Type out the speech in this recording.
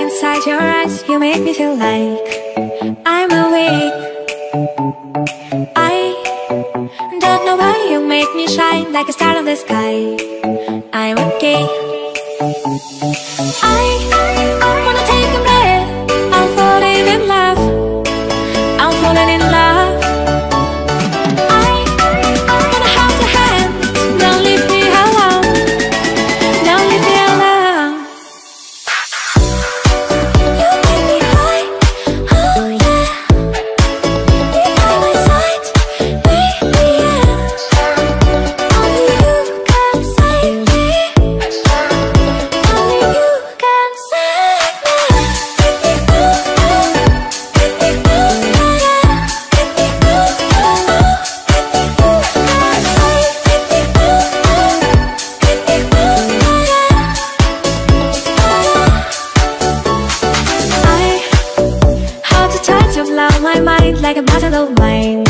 Inside your eyes, you make me feel like I'm awake. I don't know why you make me shine like a star in the sky. I'm okay. I wanna take a breath. I'm falling in love. I'm falling in love. I wanna hold your hand. Don't leave me alone. Don't leave me alone. You make me high. Oh yeah. Be by my side. Baby, yeah. Only you can save me. Only you can save me. I how to touch your love, my mind like a battle of mine.